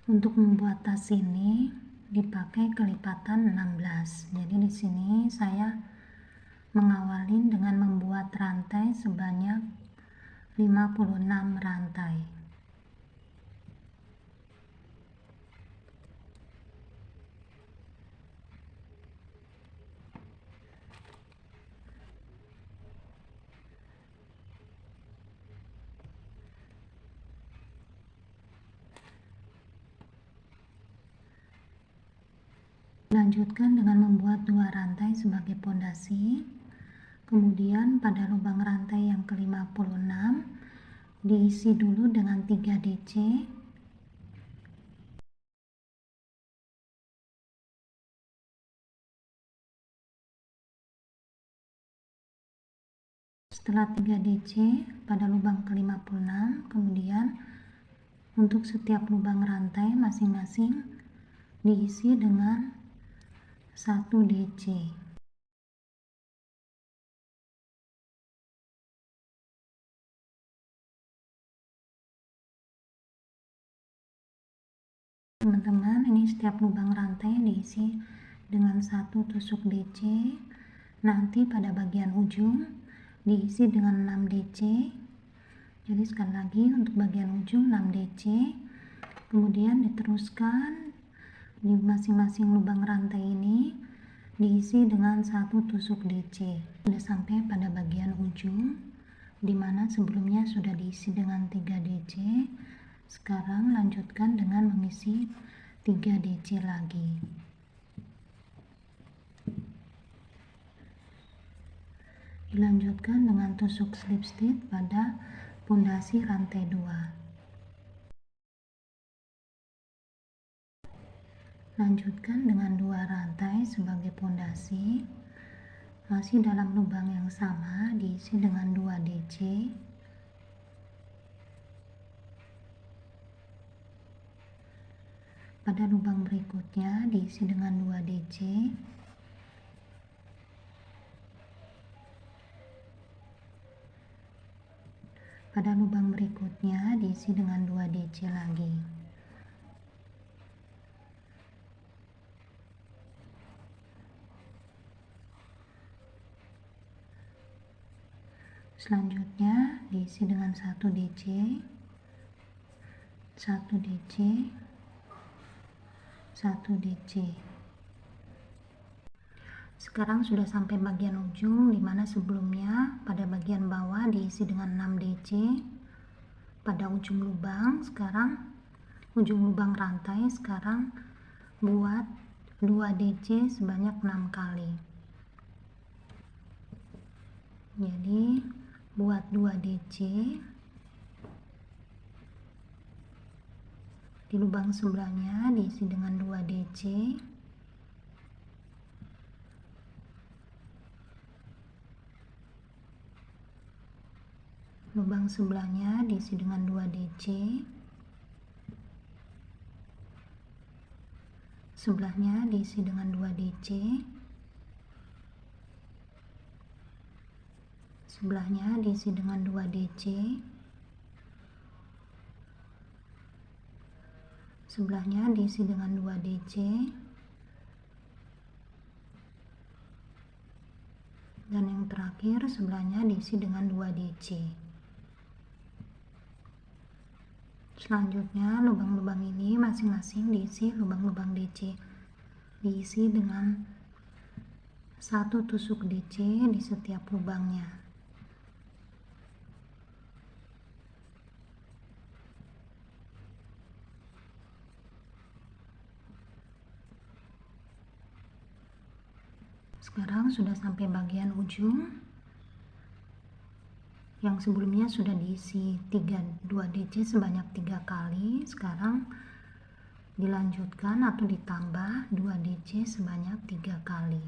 Untuk membuat tas ini dipakai kelipatan 16. Jadi di sini saya mengawali dengan membuat rantai sebanyak 56 rantai. Lanjutkan dengan membuat 2 rantai sebagai pondasi. Kemudian pada lubang rantai yang ke-56 diisi dulu dengan 3 DC. Setelah 3 DC pada lubang ke-56, kemudian untuk setiap lubang rantai masing-masing diisi dengan 1 DC. Teman-teman, ini setiap lubang rantai diisi dengan 1 tusuk DC. Nanti pada bagian ujung diisi dengan 6 DC. Jadi sekali lagi untuk bagian ujung 6 DC. Kemudian diteruskan di masing-masing lubang rantai ini diisi dengan 1 tusuk DC. Sudah sampai pada bagian ujung dimana sebelumnya sudah diisi dengan 3 DC. Sekarang lanjutkan dengan mengisi 3 DC lagi. Dilanjutkan dengan tusuk slip stitch pada pondasi rantai 2. Lanjutkan dengan 2 rantai sebagai pondasi. Masih dalam lubang yang sama, diisi dengan 2 DC. Pada lubang berikutnya diisi dengan 2 DC. Pada lubang berikutnya diisi dengan 2 DC lagi. Selanjutnya diisi dengan 1 DC, 1 DC, 1 DC. Sekarang sudah sampai bagian ujung, dimana sebelumnya pada bagian bawah diisi dengan 6 DC. Pada ujung lubang, sekarang ujung lubang rantai, sekarang buat 2 DC sebanyak 6 kali. Jadi buat 2 DC di lubang sebelahnya diisi dengan 2 DC. Lubang sebelahnya diisi dengan 2 DC. Sebelahnya diisi dengan 2 DC. Sebelahnya diisi dengan 2 DC. Sebelahnya diisi dengan 2 DC. Dan yang terakhir sebelahnya diisi dengan 2 DC. Selanjutnya lubang-lubang ini masing-masing diisi lubang-lubang DC. Diisi dengan 1 tusuk DC di setiap lubangnya. Sekarang sudah sampai bagian ujung yang sebelumnya sudah diisi 2 DC sebanyak 3 kali. Sekarang dilanjutkan atau ditambah 2 DC sebanyak 3 kali.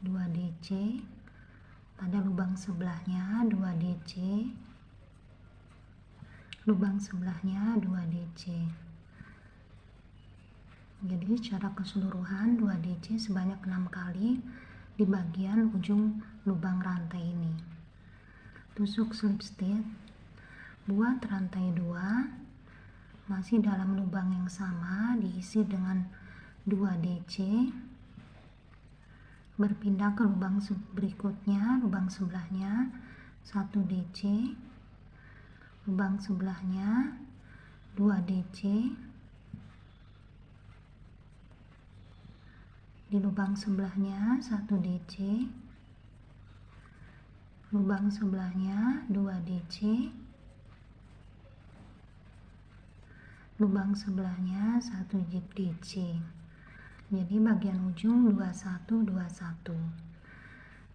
2 DC pada lubang sebelahnya, 2 DC lubang sebelahnya, 2 DC. Jadi secara keseluruhan 2 DC sebanyak 6 kali di bagian ujung lubang rantai ini. Tusuk slip stitch, buat rantai 2, masih dalam lubang yang sama, diisi dengan 2 DC. Berpindah ke lubang berikutnya, lubang sebelahnya 1 DC, lubang sebelahnya 2 DC, di lubang sebelahnya 1 DC, lubang sebelahnya 2 DC, lubang sebelahnya 1 DC. Jadi bagian ujung 2121.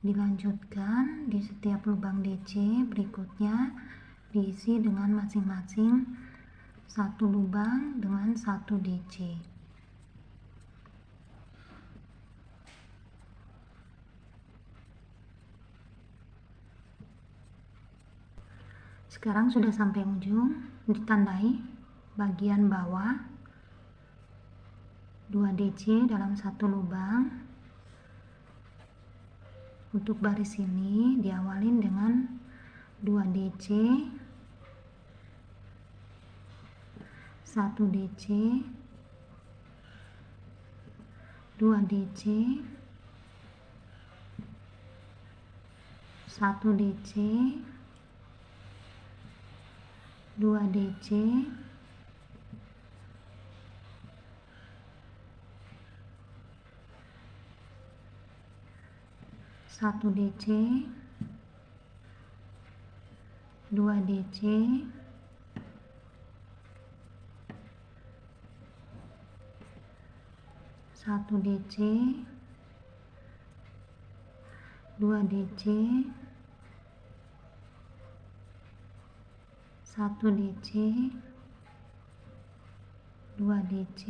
Dilanjutkan di setiap lubang DC berikutnya diisi dengan masing-masing 1 lubang dengan 1 DC. Sekarang sudah sampai ujung, ditandai bagian bawah 2 DC dalam 1 lubang. Untuk baris ini diawalin dengan 2 DC, 1 DC, 2 DC, 1 DC, 2 DC, 1 DC, 2 DC, 1 DC, 2 DC, 1 DC, 2 DC,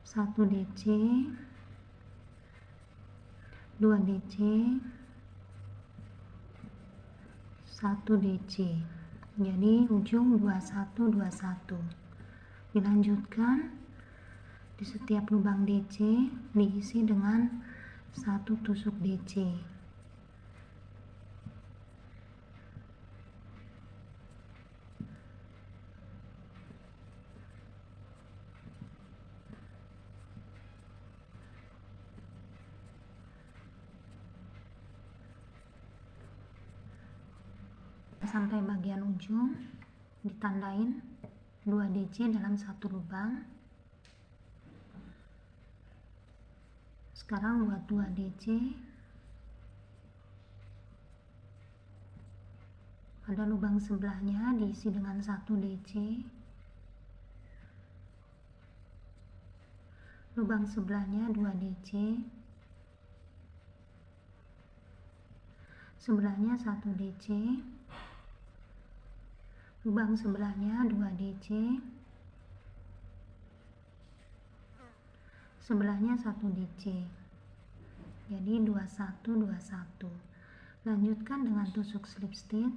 1 DC, 2 DC, 1 DC. Jadi ujung 2121. Dilanjutkan di setiap lubang DC diisi dengan 1 tusuk DC. Sampai bagian ujung ditandain 2 DC dalam 1 lubang. Sekarang buat 2 DC pada lubang sebelahnya, diisi dengan 1 DC, lubang sebelahnya 2 DC, sebelahnya 1 DC, lubang sebelahnya 2 DC, sebelahnya 1 DC. Jadi 2121. Lanjutkan dengan tusuk slip stitch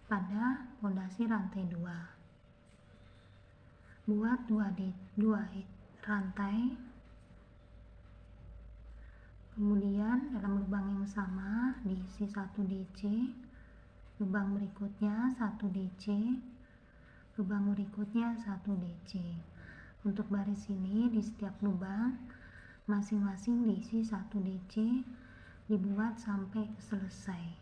pada pondasi rantai 2. Buat 2 rantai, kemudian dalam lubang yang sama diisi 1 DC, lubang berikutnya 1 DC, lubang berikutnya 1 DC. Untuk baris ini di setiap lubang masing-masing diisi 1 DC, dibuat sampai selesai.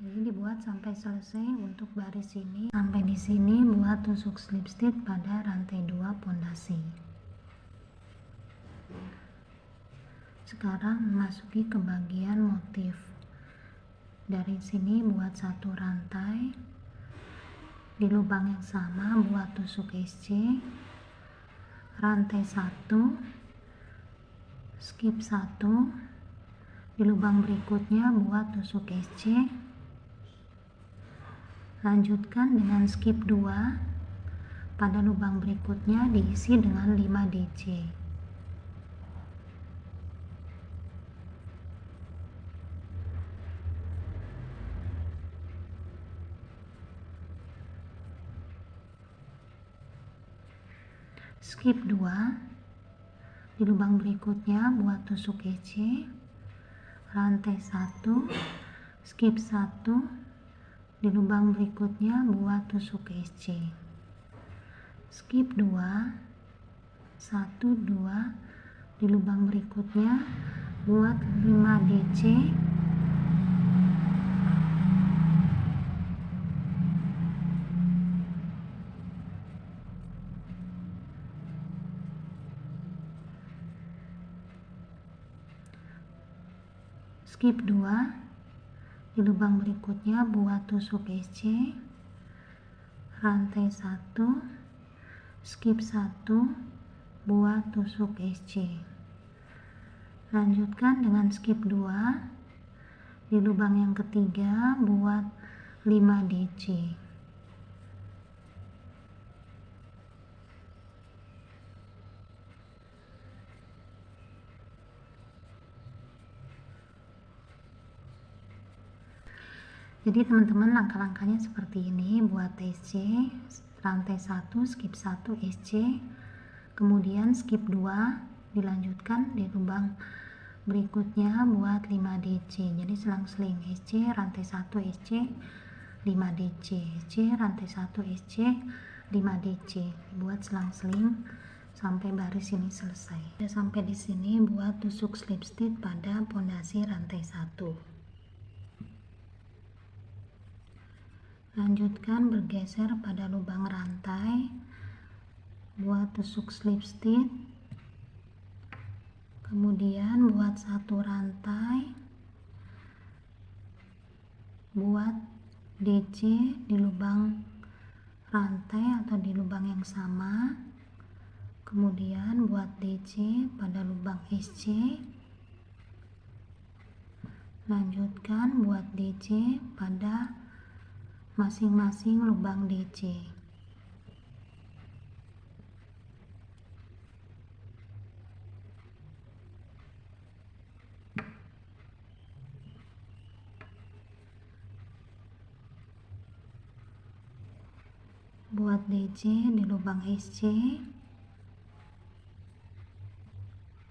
Jadi dibuat sampai selesai untuk baris ini. Sampai di sini buat tusuk slip stitch pada rantai 2 pondasi. Sekarang memasuki ke bagian motif. Dari sini buat 1 rantai, di lubang yang sama buat tusuk SC, rantai 1, skip 1, di lubang berikutnya buat tusuk SC, lanjutkan dengan skip 2, pada lubang berikutnya diisi dengan 5 DC. Skip 2, di lubang berikutnya buat tusuk SC, rantai 1, skip 1, di lubang berikutnya buat tusuk SC. Skip 2, 1, 2, di lubang berikutnya buat 5 DC. Skip 2, di lubang berikutnya buat tusuk SC, rantai 1, skip 1, buat tusuk SC. Lanjutkan dengan skip 2, di lubang yang ketiga buat 5 DC. Jadi teman-teman, langkah-langkahnya seperti ini buat SC, rantai 1, skip 1, SC, kemudian skip 2, dilanjutkan di lubang berikutnya buat 5 DC. Jadi selang-seling SC, rantai 1, SC, 5 DC, SC, rantai 1, SC, 5 DC. Buat selang-seling sampai baris ini selesai. Sampai di sini buat tusuk slip stitch pada pondasi rantai 1. Lanjutkan bergeser pada lubang rantai, buat tusuk slip stitch, kemudian buat satu rantai, buat DC di lubang rantai atau di lubang yang sama, kemudian buat DC pada lubang SC, lanjutkan buat DC pada masing-masing lubang DC. Buat DC di lubang SC,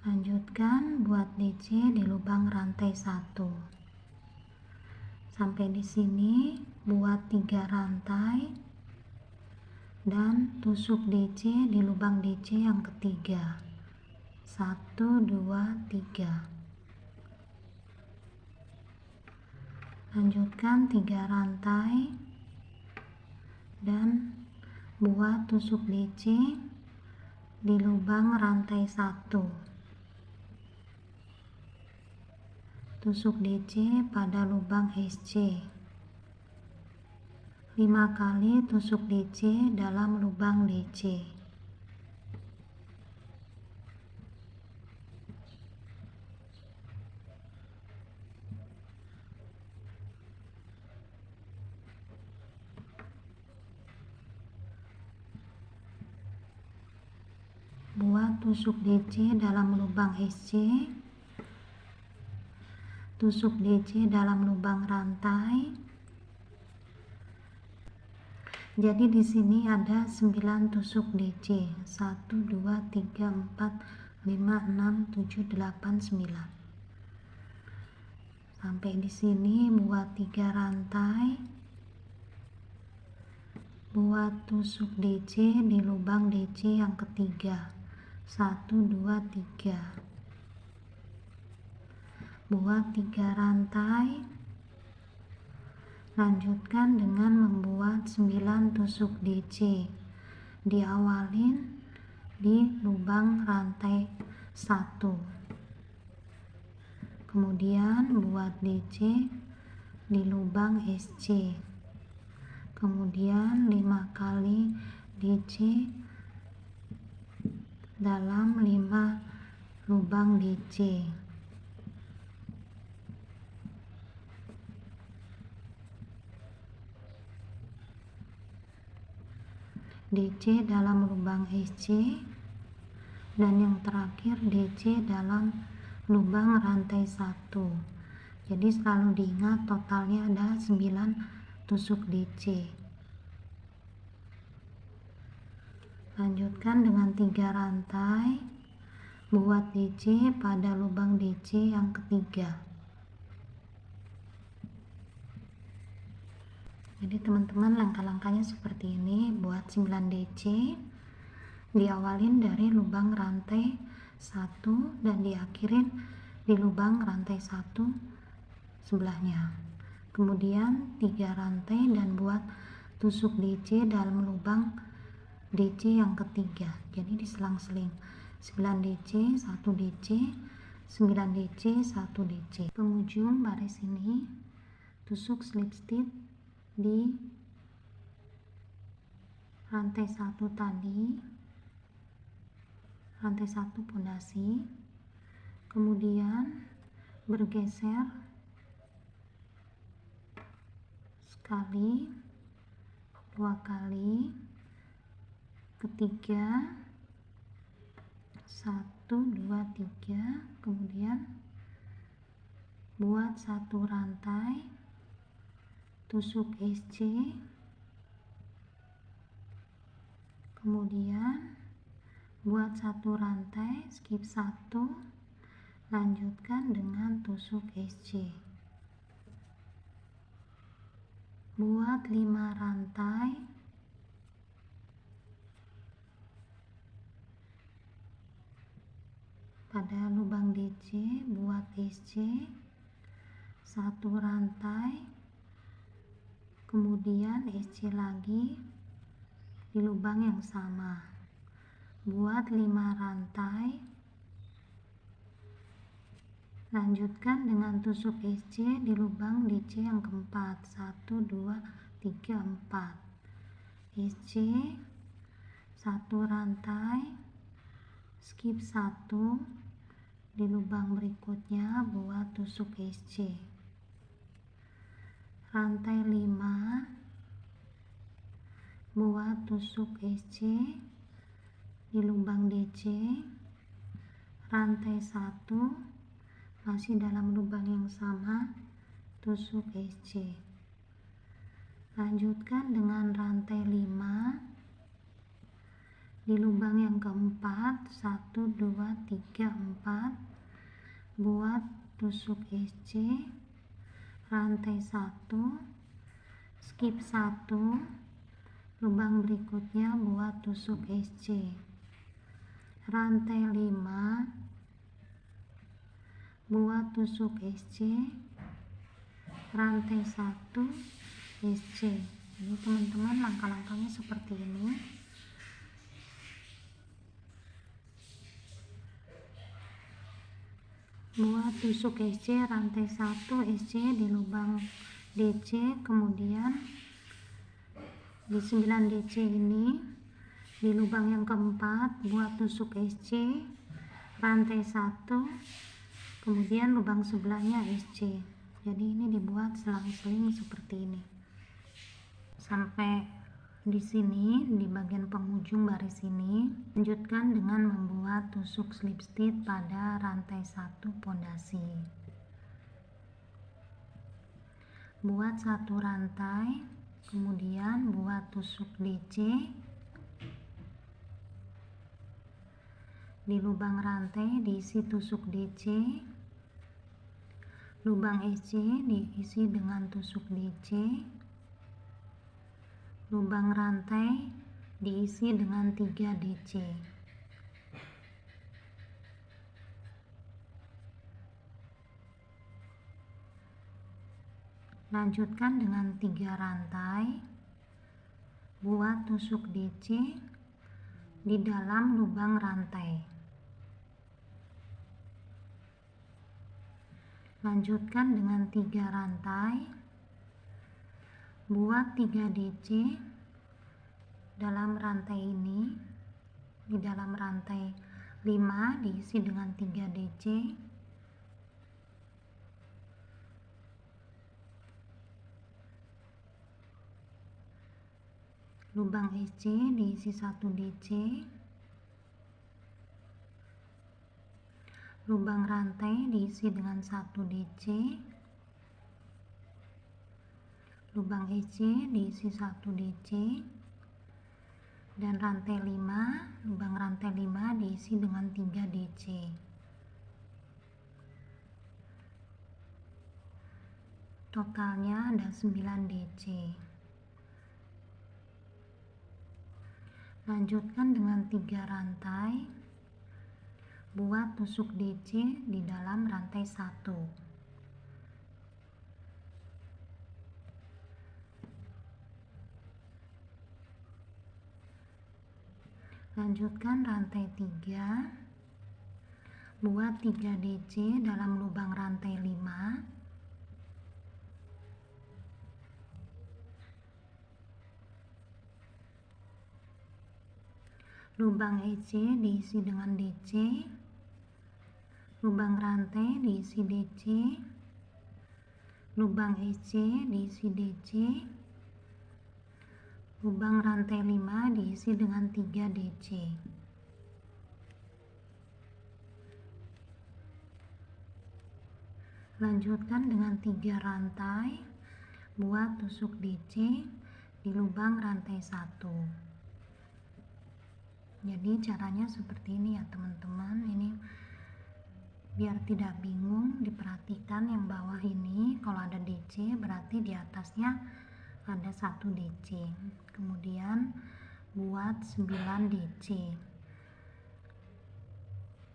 lanjutkan buat DC di lubang rantai 1. Sampai di sini buat 3 rantai dan tusuk DC di lubang DC yang ketiga. 1, 2, 3. Lanjutkan 3 rantai dan buat tusuk DC di lubang rantai 1. Tusuk DC pada lubang SC. 5 kali tusuk DC dalam lubang DC. Buat tusuk DC dalam lubang SC. Tusuk DC dalam lubang rantai. Jadi di sini ada 9 tusuk DC. 1, 2, 3, 4, 5, 6, 7, 8, 9. Sampai di sini buat 3 rantai. Buat tusuk DC di lubang DC yang ketiga. 1, 2, 3. Buat 3 rantai, lanjutkan dengan membuat 9 tusuk DC. Diawalin di lubang rantai 1, kemudian buat DC di lubang SC, kemudian 5 kali DC dalam 5 lubang DC. DC dalam lubang SC, dan yang terakhir DC dalam lubang rantai 1. Jadi selalu diingat totalnya ada 9 tusuk DC. Lanjutkan dengan 3 rantai, buat DC pada lubang DC yang ketiga. Jadi teman-teman, langkah-langkahnya seperti ini. Buat 9 DC, diawalin dari lubang rantai 1 dan diakhirin di lubang rantai 1 sebelahnya. Kemudian 3 rantai dan buat tusuk DC dalam lubang DC yang ketiga. Jadi diselang-seling 9 DC, 1 DC, 9 DC, 1 DC. Penghujung baris ini tusuk slip stitch di rantai 1 tadi, rantai 1 pondasi, kemudian bergeser sekali, 2 kali, ketiga, 1, 2, 3, kemudian buat 1 rantai, tusuk SC, kemudian buat 1 rantai, skip 1, lanjutkan dengan tusuk SC. Buat 5 rantai, pada lubang DC buat SC, 1 rantai, kemudian SC lagi di lubang yang sama, buat 5 rantai, lanjutkan dengan tusuk SC di lubang DC yang keempat, 1, 2, 3, 4, SC, 1 rantai, skip 1 di lubang berikutnya, buat tusuk SC, rantai 5, buat tusuk SC di lubang DC, rantai 1, masih dalam lubang yang sama, tusuk SC, lanjutkan dengan rantai 5 di lubang yang keempat, 1, 2, 3, 4, buat tusuk SC, rantai 1, skip 1, lubang berikutnya buat tusuk SC, rantai 5, buat tusuk SC, rantai 1, SC. Jadi teman-teman, langkah-langkahnya seperti ini. Buat tusuk SC, rantai 1 SC di lubang DC, kemudian di 9 DC ini di lubang yang keempat buat tusuk SC, rantai 1, kemudian lubang sebelahnya SC. Jadi ini dibuat selang-seling seperti ini sampai di sini, di bagian penghujung baris ini. Lanjutkan dengan membuat tusuk slip stitch pada rantai 1 pondasi. Buat 1 rantai, kemudian buat tusuk DC di lubang rantai, diisi tusuk DC, lubang SC diisi dengan tusuk DC, lubang rantai diisi dengan 3 DC. Lanjutkan dengan 3 rantai, buat tusuk DC di dalam lubang rantai. Lanjutkan dengan 3 rantai, buat 3 DC dalam rantai ini, di dalam rantai 5 diisi dengan 3 DC, lubang SC diisi 1 DC, lubang rantai diisi dengan 1 DC, lubang SC diisi 1 DC, dan rantai 5, lubang rantai 5 diisi dengan 3 DC. Totalnya ada 9 DC. Lanjutkan dengan 3 rantai, buat tusuk DC di dalam rantai 1. Lanjutkan rantai 3, buat 3 DC dalam lubang rantai 5. Lubang EC diisi dengan DC, lubang rantai diisi DC, lubang EC diisi DC, lubang rantai 5 diisi dengan 3 DC. Lanjutkan dengan 3 rantai, buat tusuk DC di lubang rantai 1. Jadi caranya seperti ini ya teman-teman. Ini biar tidak bingung, diperhatikan yang bawah ini kalau ada DC berarti di atasnya ada 1 DC. Kemudian buat 9 DC.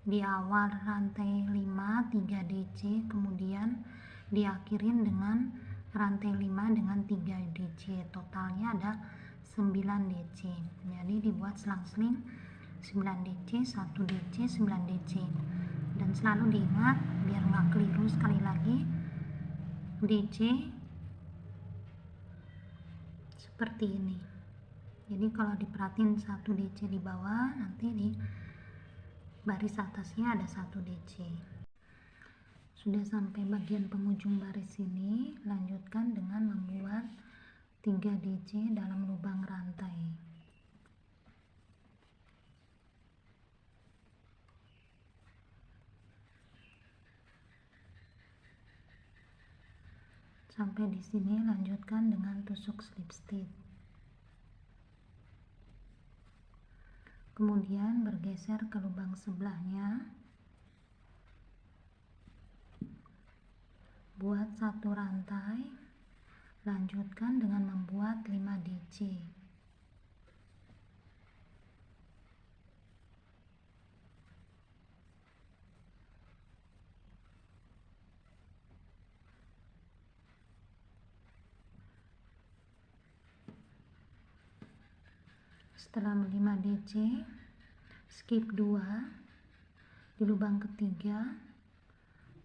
Di awal rantai 5 3 DC, kemudian diakhirin dengan rantai 5 dengan 3 DC. Totalnya ada 9 DC. Jadi dibuat selang-seling 9 DC, 1 DC, 9 DC. Dan selalu diingat biar nggak keliru, sekali lagi DC seperti ini. Jadi kalau diperhatiin 1 DC di bawah, nanti di baris atasnya ada 1 DC. Sudah sampai bagian penghujung baris ini, lanjutkan dengan membuat 3 DC dalam lubang rantai. Sampai di sini lanjutkan dengan tusuk slip stitch. Kemudian bergeser ke lubang sebelahnya. Buat 1 rantai. Lanjutkan dengan membuat 5 DC. Setelah 5 DC, skip 2 di lubang ketiga,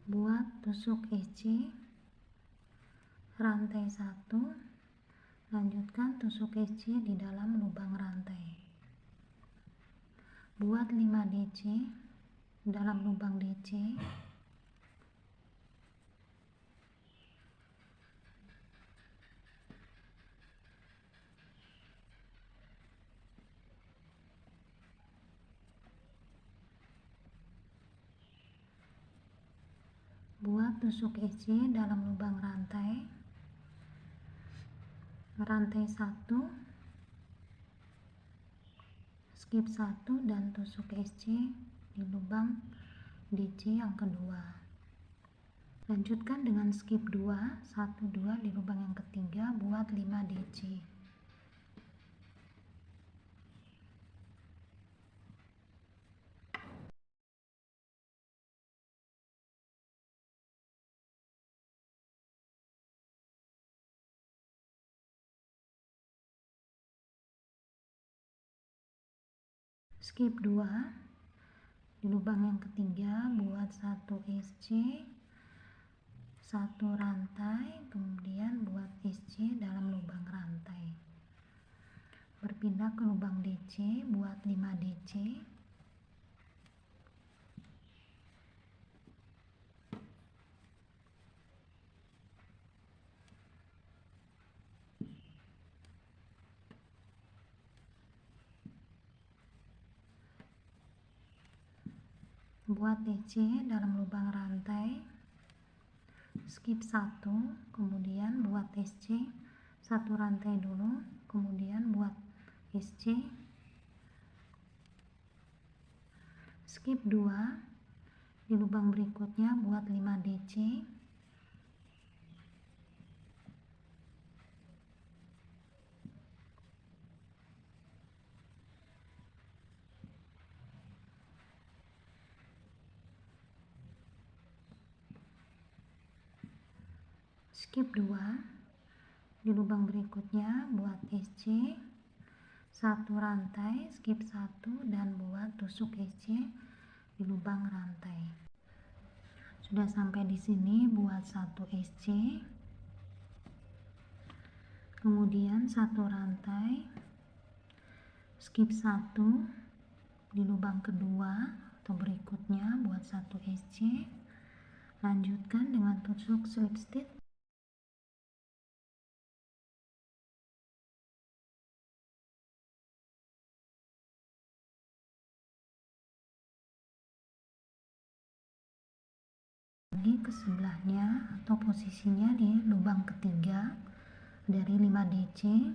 buat tusuk EC rantai 1, lanjutkan tusuk EC di dalam lubang rantai. Buat 5 DC dalam lubang DC. Buat tusuk EC dalam lubang rantai 1, skip 1 dan tusuk EC di lubang DC yang kedua. Lanjutkan dengan skip 2, 1, 2 di lubang yang ketiga, buat 5 DC. Skip 2 di lubang yang ketiga, buat 1 SC, 1 rantai, kemudian buat SC dalam lubang rantai. Berpindah ke lubang DC, buat 5 DC. Buat DC dalam lubang rantai, skip 1, kemudian buat SC 1 rantai dulu, kemudian buat SC, skip 2 di lubang berikutnya, buat 5 DC. skip 2, di lubang berikutnya buat SC 1 rantai, skip 1 dan buat tusuk SC di lubang rantai. Sudah sampai di sini buat 1 SC, kemudian 1 rantai, skip 1 di lubang kedua atau berikutnya buat 1 SC, lanjutkan dengan tusuk slip stitch lagi ke sebelahnya atau posisinya di lubang ketiga dari 5 DC,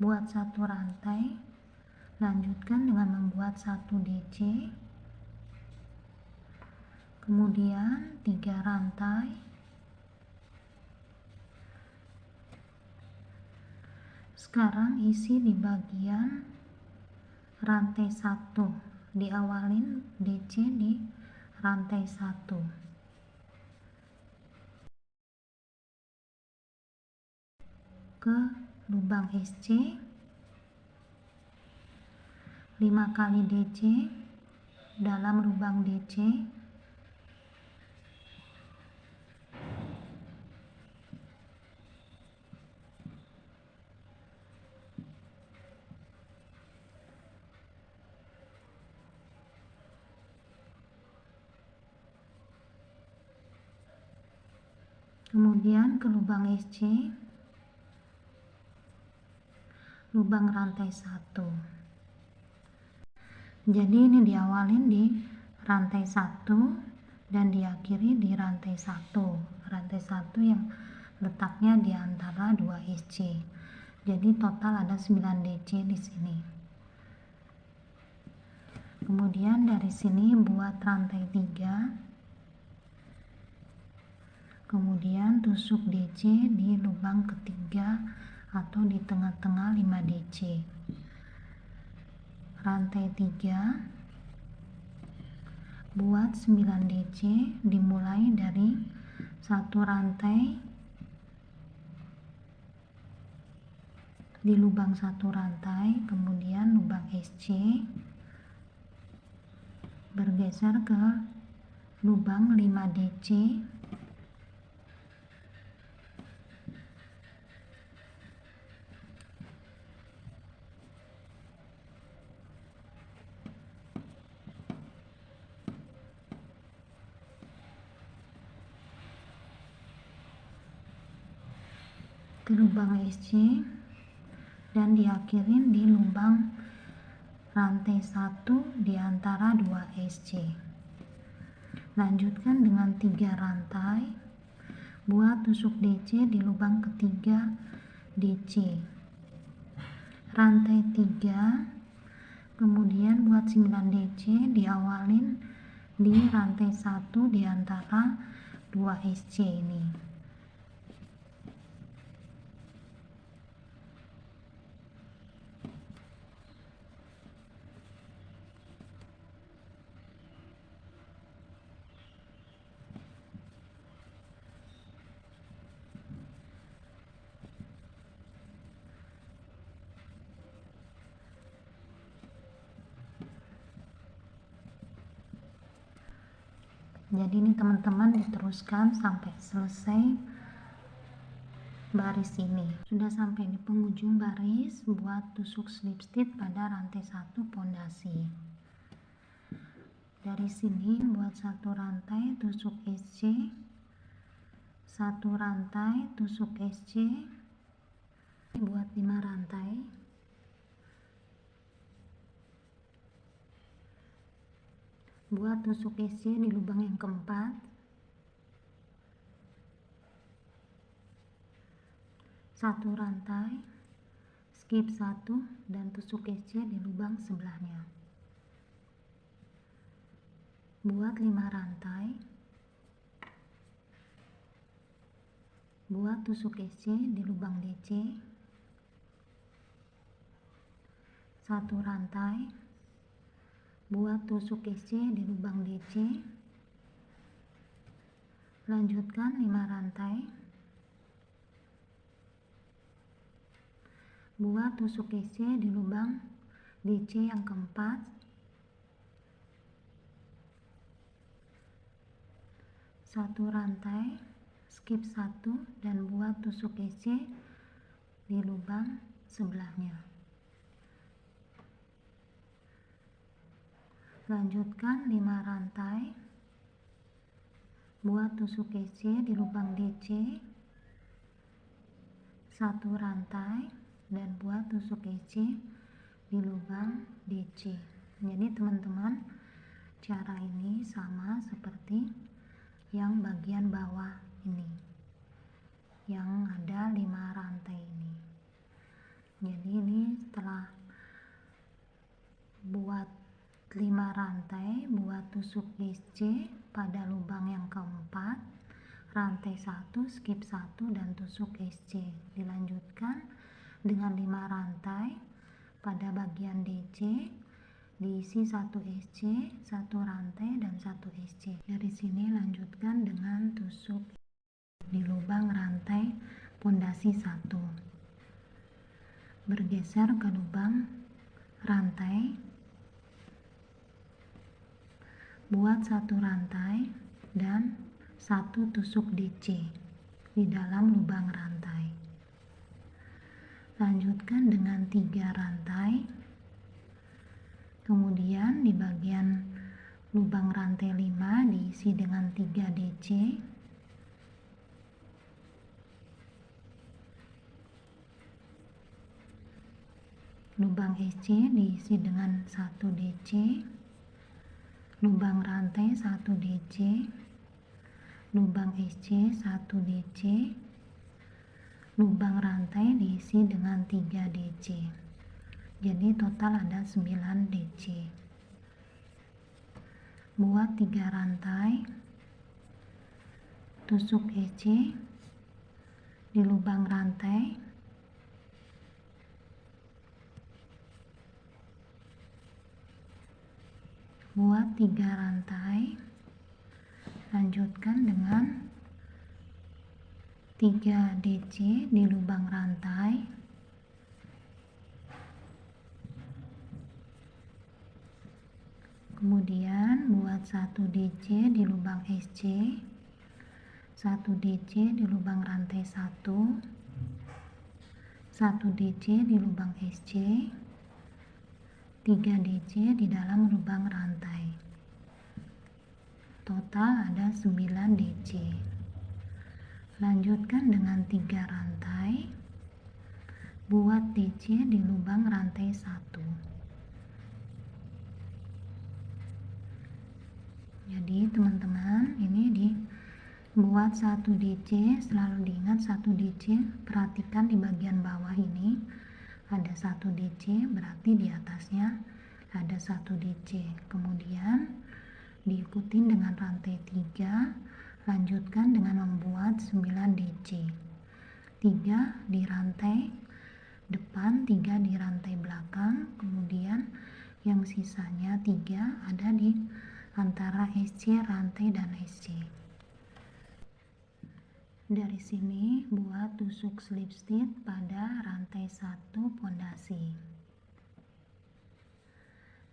buat 1 rantai, lanjutkan dengan membuat 1 DC, kemudian 3 rantai, sekarang isi di bagian rantai 1, diawalin DC di rantai 1, ke lubang SC 5 kali DC dalam lubang DC, kemudian ke lubang SC lubang rantai 1. Jadi ini diawalin di rantai 1 dan diakhiri di rantai 1. Rantai 1 yang letaknya di antara 2 SC. Jadi total ada 9 DC di sini. Kemudian dari sini buat rantai 3. Kemudian tusuk DC di lubang ketiga atau di tengah-tengah 5 DC. Rantai 3, buat 9 DC, dimulai dari 1 rantai di lubang 1 rantai, kemudian lubang SC, bergeser ke lubang 5 DC, ke lubang SC dan diakhirin di lubang rantai 1 di antara 2 SC. Lanjutkan dengan 3 rantai, buat tusuk DC di lubang ketiga DC. Rantai 3, kemudian buat 9 DC, diawalin di rantai 1 di antara 2 SC ini. Jadi ini teman-teman diteruskan sampai selesai baris ini. Sudah sampai di penghujung baris, buat tusuk slip stitch pada rantai 1 pondasi. Dari sini buat 1 rantai tusuk SC, 1 rantai tusuk SC, buat 5 rantai, buat tusuk SC di lubang yang keempat, 1 rantai, skip 1 dan tusuk SC di lubang sebelahnya. Buat 5 rantai, buat tusuk SC di lubang DC, 1 rantai, buat tusuk SC di lubang DC, lanjutkan 5 rantai, Buat tusuk SC di lubang DC yang keempat. Satu rantai, skip 1 dan buat tusuk SC di lubang sebelahnya. Lanjutkan 5 rantai, buat tusuk SC di lubang DC, 1 rantai dan buat tusuk SC di lubang DC. Jadi teman-teman, cara ini sama seperti yang bagian bawah ini, yang ada 5 rantai ini. Jadi ini setelah buat 5 rantai, buat tusuk SC pada lubang yang keempat, rantai 1, skip 1 dan tusuk SC. Dilanjutkan dengan 5 rantai pada bagian DC, diisi 1 SC, 1 rantai dan 1 SC. Dari sini lanjutkan dengan tusuk di lubang rantai pondasi 1. Bergeser ke lubang rantai, buat 1 rantai dan 1 tusuk DC di dalam lubang rantai. Lanjutkan dengan 3 rantai. Kemudian di bagian lubang rantai 5 diisi dengan 3 DC. Lubang SC diisi dengan 1 DC. Lubang rantai 1 DC. Lubang SC 1 DC. Lubang rantai diisi dengan 3 DC. Jadi total ada 9 DC. Buat 3 rantai, tusuk SC di lubang rantai, buat 3 rantai, lanjutkan dengan 3 DC di lubang rantai, kemudian buat 1 DC di lubang SC, 1 DC di lubang rantai 1, 1 DC di lubang SC, 3 DC di dalam lubang rantai. Total ada 9 DC. Lanjutkan dengan 3 rantai, buat DC di lubang rantai 1. Jadi teman-teman, ini dibuat 1 DC, selalu diingat 1 DC, perhatikan di bagian bawah ini ada 1 DC, berarti di atasnya ada 1 DC. Kemudian diikuti dengan rantai 3, lanjutkan dengan membuat 9 DC. 3 di rantai depan, 3 di rantai belakang, kemudian yang sisanya 3 ada di antara SC, rantai dan SC. Dari sini buat tusuk slip stitch pada rantai 1 pondasi.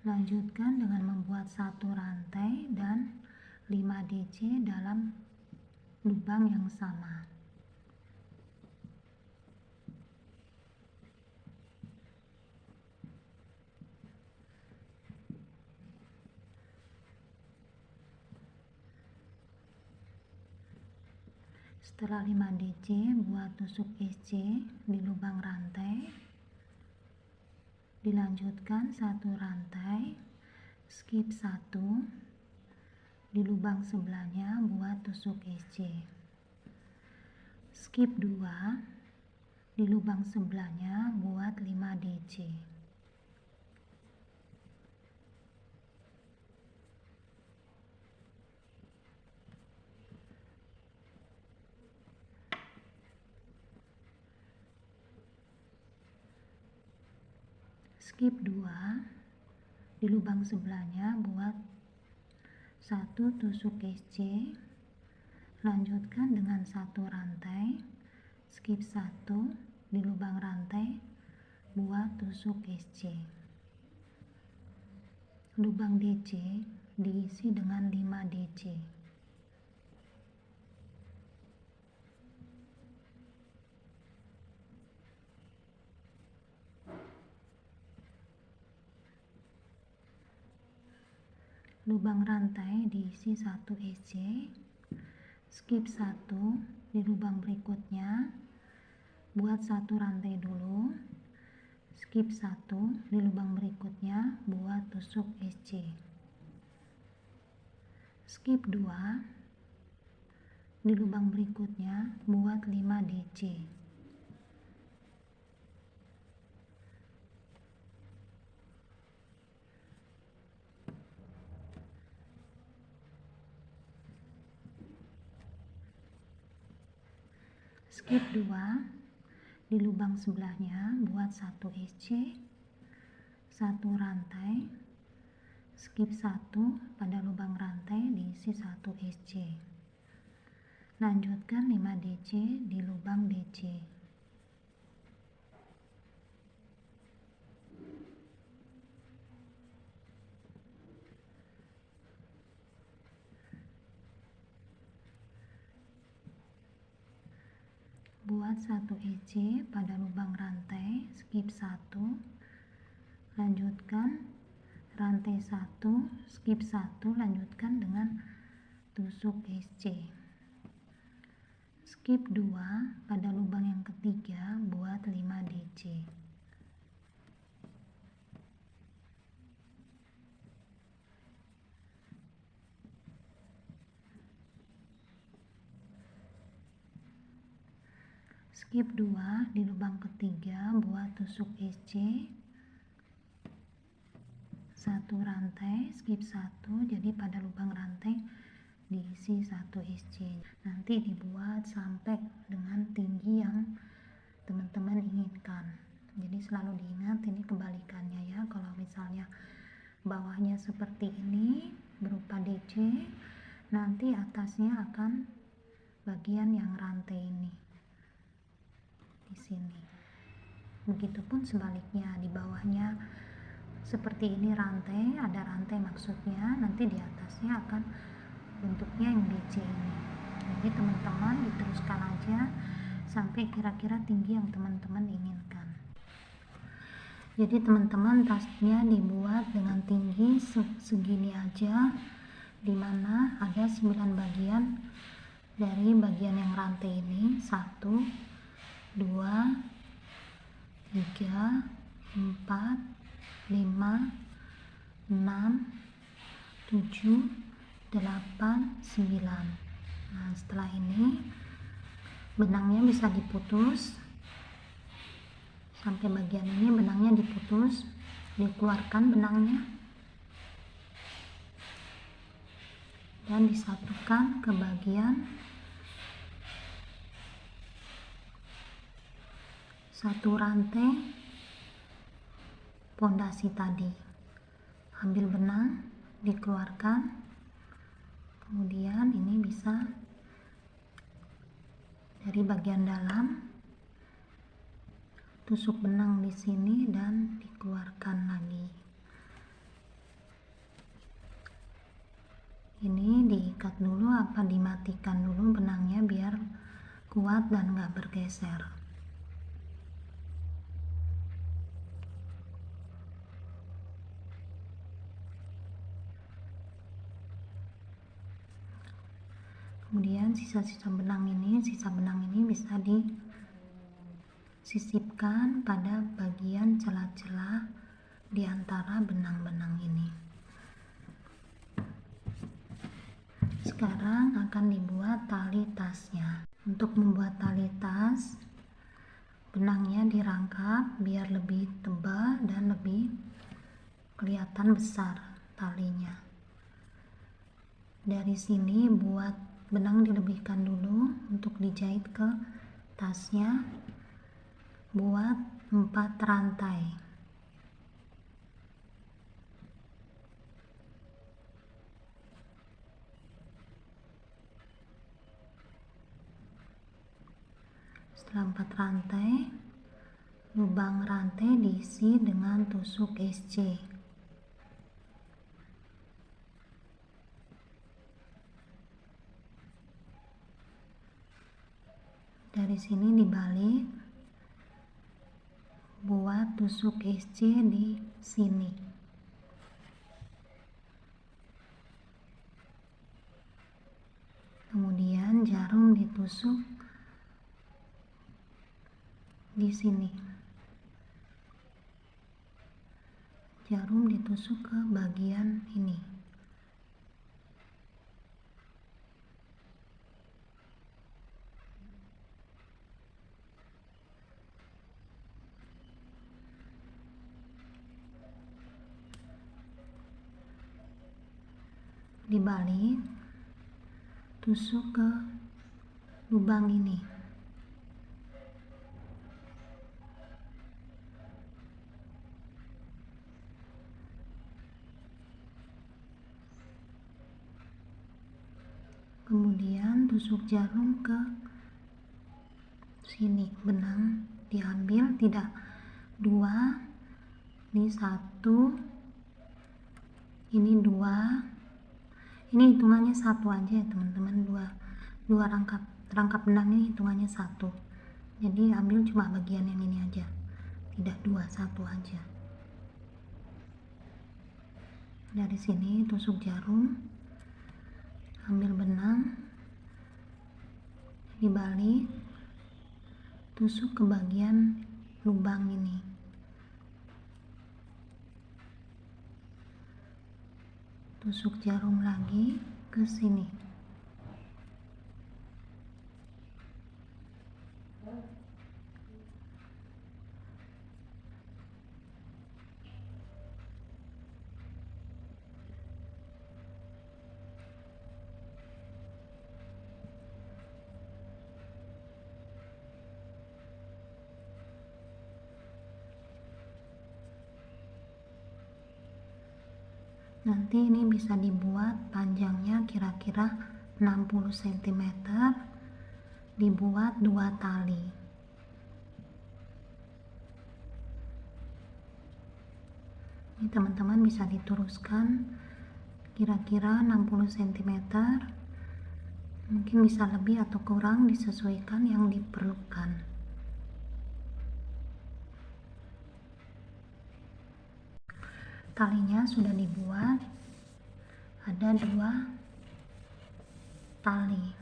Lanjutkan dengan membuat 1 rantai dan 5 DC dalam lubang yang sama. Setelah 5 DC, buat tusuk SC di lubang rantai. Dilanjutkan 1 rantai, skip 1 di lubang sebelahnya, buat tusuk SC. Skip 2 di lubang sebelahnya, buat 5 DC. Skip 2 di lubang sebelahnya, buat 1 tusuk SC. Lanjutkan dengan 1 rantai, skip 1 di lubang rantai buat tusuk SC. Lubang DC diisi dengan 5 DC. Lubang rantai diisi 1 SC, skip 1 di lubang berikutnya, buat 1 rantai dulu, skip 1 di lubang berikutnya, buat tusuk SC, skip 2 di lubang berikutnya, buat 5 DC. Skip 2 di lubang sebelahnya, buat 1 SC, 1 rantai, skip 1 pada lubang rantai diisi 1 SC. Lanjutkan 5 DC di lubang DC. Buat 1 SC pada lubang rantai, skip 1, lanjutkan rantai 1, skip 1, lanjutkan dengan tusuk SC. Skip 2 pada lubang yang ketiga, buat 5 DC. Skip 2 di lubang ketiga, buat tusuk SC, 1 rantai, skip 1, jadi pada lubang rantai diisi 1 SC. Nanti dibuat sampai dengan tinggi yang teman-teman inginkan. Jadi selalu diingat ini kebalikannya ya. Kalau misalnya bawahnya seperti ini berupa DC, nanti atasnya akan bagian yang rantai ini di sini. Begitupun sebaliknya, di bawahnya seperti ini rantai, ada rantai maksudnya, nanti di atasnya akan bentuknya yang DC ini. Jadi teman-teman diteruskan aja sampai kira-kira tinggi yang teman-teman inginkan. Jadi teman-teman tasnya dibuat dengan tinggi segini aja, dimana ada 9 bagian dari bagian yang rantai ini, 1, 2, 3, 4, 5, 6, 7, 8, 9. Nah, setelah ini benangnya bisa diputus sampai bagian ini, benangnya diputus, dikeluarkan benangnya dan disatukan ke bagian satu rantai pondasi tadi. Ambil benang, dikeluarkan, kemudian ini bisa dari bagian dalam, tusuk benang di sini dan dikeluarkan lagi. Ini diikat dulu apa dimatikan dulu benangnya biar kuat dan nggak bergeser. Kemudian sisa-sisa benang ini bisa disisipkan pada bagian celah-celah di antara benang-benang ini. Sekarang akan dibuat tali tasnya. Untuk membuat tali tas, benangnya dirangkap biar lebih tebal dan lebih kelihatan besar talinya. Dari sini buat benang dilebihkan dulu untuk dijahit ke tasnya, buat 4 rantai. Setelah 4 rantai lubang rantai diisi dengan tusuk SC. Dari sini dibalik, buat tusuk SC di sini. Kemudian jarum ditusuk di sini. Jarum ditusuk ke bagian ini. Dibalik, tusuk ke lubang ini. Kemudian tusuk jarum ke sini. Benang diambil tidak 2, ini 1, ini 2. Ini hitungannya 1 aja ya teman-teman, dua rangkap benang ini hitungannya 1. Jadi ambil cuma bagian yang ini aja, tidak 2, 1 aja. Dari sini tusuk jarum, ambil benang, dibalik, tusuk ke bagian lubang ini. Tusuk jarum lagi ke sini. Nanti ini bisa dibuat panjangnya kira-kira 60 cm, dibuat 2 tali. Ini teman-teman bisa diteruskan kira-kira 60 cm, mungkin bisa lebih atau kurang disesuaikan yang diperlukan. Talinya sudah dibuat, ada 2 tali.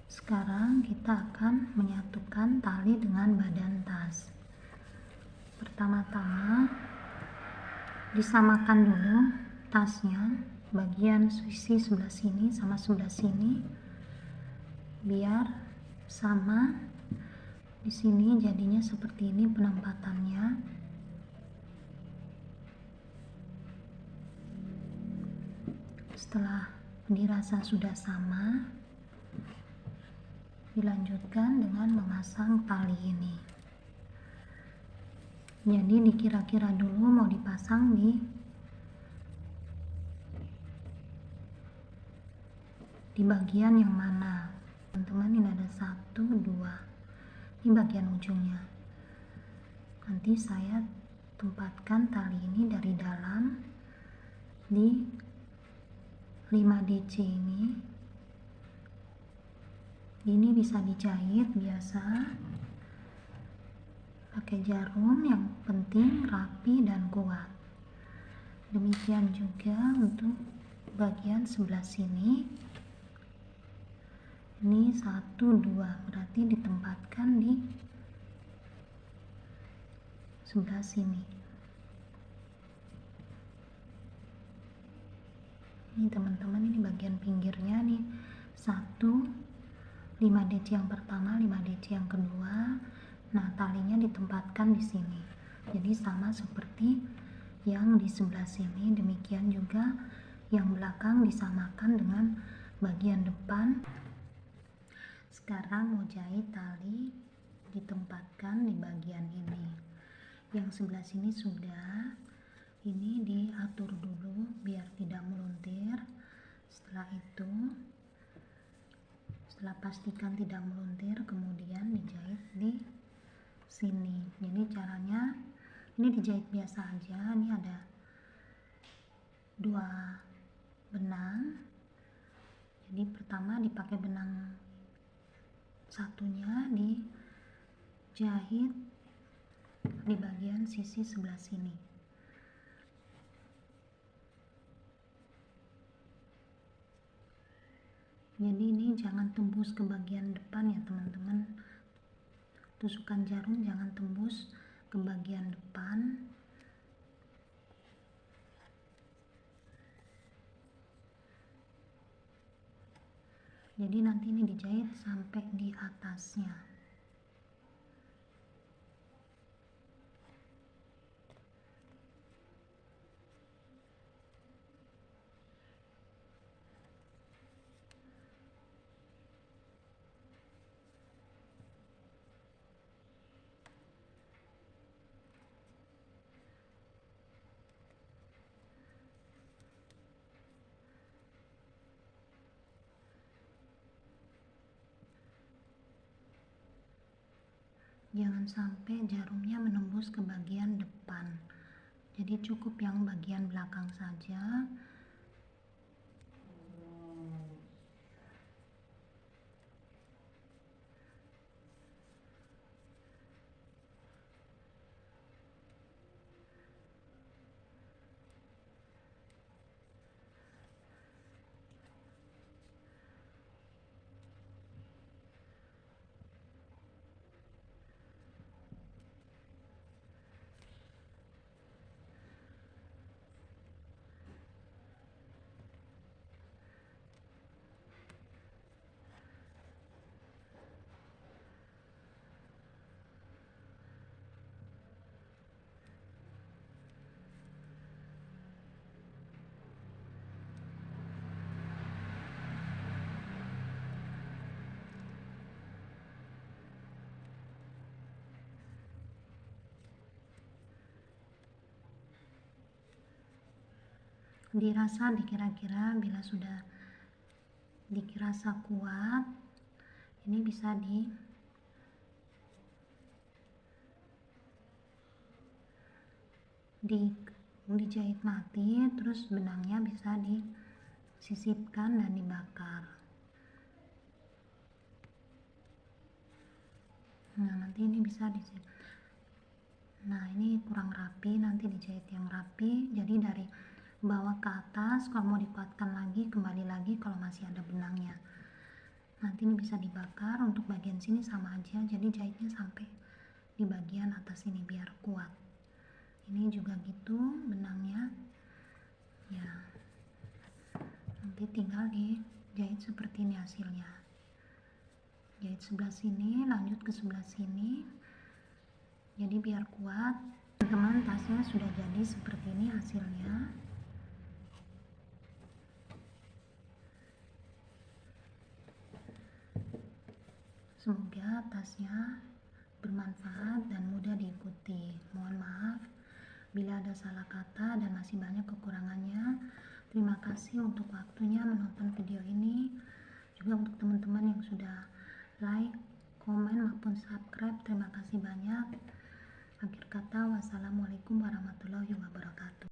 Sekarang kita akan menyatukan tali dengan badan tas. Pertama-tama disamakan dulu tasnya, bagian sisi sebelah sini sama sebelah sini biar sama. Di sini jadinya seperti ini penempatannya. Setelah dirasa sudah sama, dilanjutkan dengan memasang tali ini. Jadi dikira-kira dulu mau dipasang di bagian yang mana. Teman-teman, ini ada 1, 2, ini bagian ujungnya. Nanti saya tempatkan tali ini dari dalam di 5 DC ini bisa dijahit biasa pakai jarum, yang penting rapi dan kuat. Demikian juga untuk bagian sebelah sini, ini 1, 2, berarti ditempatkan di sebelah sini. Ini teman-teman, ini bagian pinggirnya nih, 1, 5 DC yang pertama, 5 DC yang kedua. Nah, talinya ditempatkan di sini. Jadi sama seperti yang di sebelah sini. Demikian juga yang belakang disamakan dengan bagian depan. Sekarang mau jahit tali, ditempatkan di bagian ini. Yang sebelah sini sudah. Ini diatur dulu biar tidak meluntir. Setelah itu, setelah pastikan tidak meluntir, kemudian dijahit di sini. Jadi caranya ini dijahit biasa aja. Ini ada 2 benang. Jadi pertama dipakai benang satunya dijahit di bagian sisi sebelah sini. Jadi ini jangan tembus ke bagian depan ya teman-teman. Tusukan jarum jangan tembus ke bagian depan. Jadi nanti ini dijahit sampai di atasnya. Jangan sampai jarumnya menembus ke bagian depan. Jadi cukup yang bagian belakang saja. Dirasa dikira-kira bila sudah dikirasa kuat, ini bisa dijahit mati, terus benangnya bisa disisipkan dan dibakar. Nah nanti ini bisa disisip. Nah ini kurang rapi, nanti dijahit yang rapi. Jadi dari bawah ke atas, kalau mau dikuatkan lagi kembali lagi kalau masih ada benangnya. Nanti ini bisa dibakar. Untuk bagian sini sama aja, jadi jahitnya sampai di bagian atas ini biar kuat. Ini juga gitu benangnya ya, nanti tinggal dijahit seperti ini hasilnya. Jahit sebelah sini, lanjut ke sebelah sini, jadi biar kuat. Teman-teman, tasnya sudah jadi seperti ini hasilnya. Semoga tasnya bermanfaat dan mudah diikuti. Mohon maaf bila ada salah kata dan masih banyak kekurangannya. Terima kasih untuk waktunya menonton video ini. Juga untuk teman-teman yang sudah like, komen maupun subscribe, terima kasih banyak. Akhir kata, wassalamualaikum warahmatullahi wabarakatuh.